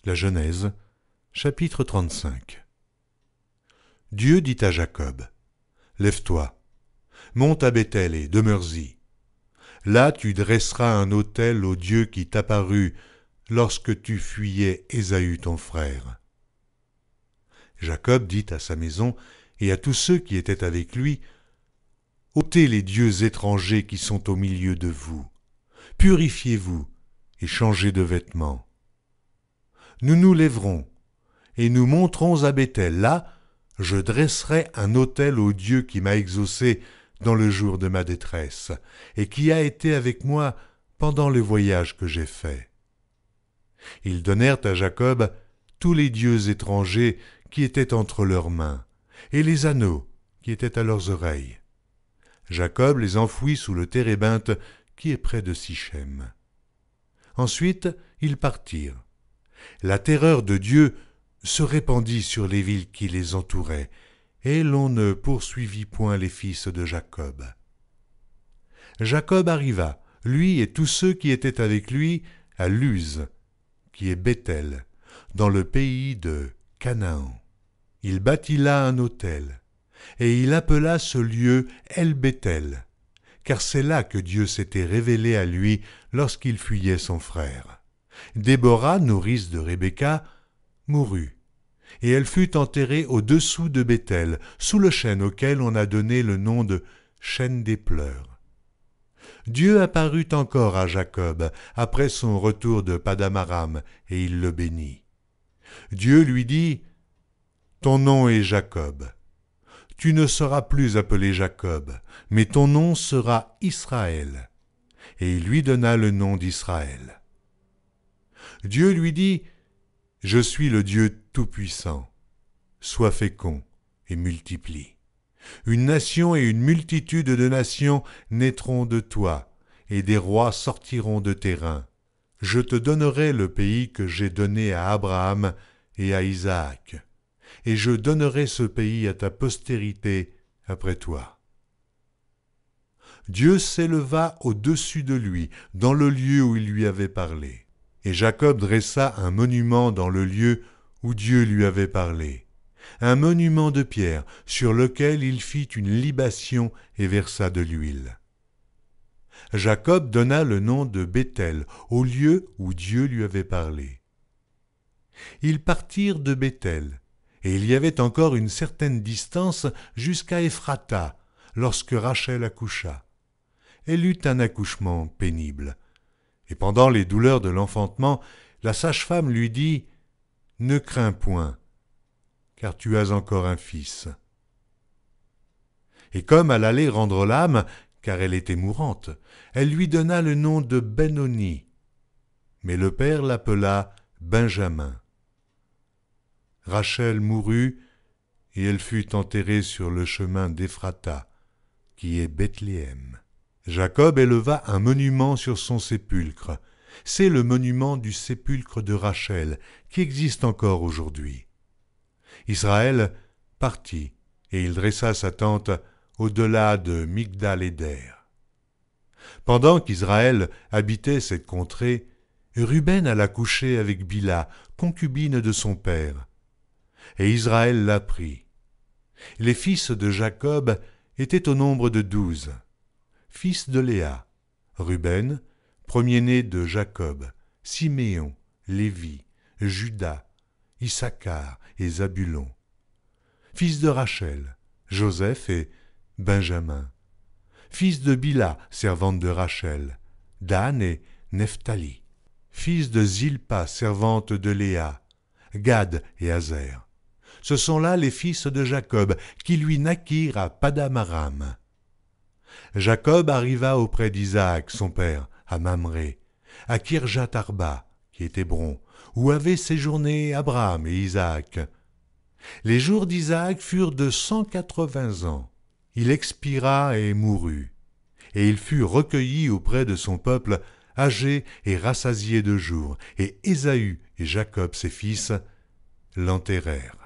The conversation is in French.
La Genèse, chapitre 35. Dieu dit à Jacob, « Lève-toi, monte à Béthel et demeure-y. Là tu dresseras un autel au Dieu qui t'apparut lorsque tu fuyais Ésaü ton frère. » Jacob dit à sa maison et à tous ceux qui étaient avec lui, « ôtez les dieux étrangers qui sont au milieu de vous, purifiez-vous et changez de vêtements. Nous nous lèverons et nous monterons à Béthel. Là, je dresserai un autel au Dieu qui m'a exaucé dans le jour de ma détresse et qui a été avec moi pendant le voyage que j'ai fait. » Ils donnèrent à Jacob tous les dieux étrangers qui étaient entre leurs mains et les anneaux qui étaient à leurs oreilles. Jacob les enfouit sous le térébinthe qui est près de Sichem. Ensuite, ils partirent. La terreur de Dieu se répandit sur les villes qui les entouraient, et l'on ne poursuivit point les fils de Jacob. Jacob arriva, lui et tous ceux qui étaient avec lui, à Luz, qui est Béthel, dans le pays de Canaan. Il bâtit là un autel, et il appela ce lieu El-Béthel, car c'est là que Dieu s'était révélé à lui lorsqu'il fuyait son frère. Déborah, nourrice de Rebecca, mourut, et elle fut enterrée au-dessous de Béthel, sous le chêne auquel on a donné le nom de chêne des pleurs. Dieu apparut encore à Jacob après son retour de Padam-aram, et il le bénit. Dieu lui dit, « Ton nom est Jacob. Tu ne seras plus appelé Jacob, mais ton nom sera Israël. » Et il lui donna le nom d'Israël. Dieu lui dit, « Je suis le Dieu Tout-Puissant. Sois fécond et multiplie. Une nation et une multitude de nations naîtront de toi, et des rois sortiront de tes reins. Je te donnerai le pays que j'ai donné à Abraham et à Isaac, et je donnerai ce pays à ta postérité après toi. » Dieu s'éleva au-dessus de lui, dans le lieu où il lui avait parlé. Et Jacob dressa un monument dans le lieu où Dieu lui avait parlé, un monument de pierre sur lequel il fit une libation et versa de l'huile. Jacob donna le nom de Béthel au lieu où Dieu lui avait parlé. Ils partirent de Béthel, et il y avait encore une certaine distance jusqu'à Ephrata, lorsque Rachel accoucha. Elle eut un accouchement pénible. Et pendant les douleurs de l'enfantement, la sage-femme lui dit, « Ne crains point, car tu as encore un fils. » Et comme elle allait rendre l'âme, car elle était mourante, elle lui donna le nom de Benoni, mais le père l'appela Benjamin. Rachel mourut, et elle fut enterrée sur le chemin d'Ephrata, qui est Bethléem. Jacob éleva un monument sur son sépulcre. C'est le monument du sépulcre de Rachel, qui existe encore aujourd'hui. Israël partit, et il dressa sa tente au-delà de Migdal-Éder. Pendant qu'Israël habitait cette contrée, Ruben alla coucher avec Bila, concubine de son père. Et Israël l'apprit. Les fils de Jacob étaient au nombre de 12. Fils de Léa, Ruben, premier-né de Jacob, Siméon, Lévi, Juda, Issachar et Zabulon. Fils de Rachel, Joseph et Benjamin. Fils de Bila, servante de Rachel, Dan et Nephtali. Fils de Zilpa, servante de Léa, Gad et Azer. Ce sont là les fils de Jacob qui lui naquirent à Padam-aram. Jacob arriva auprès d'Isaac, son père, à Mamré, à Kirjath-Arba, qui est Hébron, où avaient séjourné Abraham et Isaac. Les jours d'Isaac furent de 180 ans. Il expira et mourut, et il fut recueilli auprès de son peuple, âgé et rassasié de jours, et Ésaü et Jacob ses fils l'enterrèrent.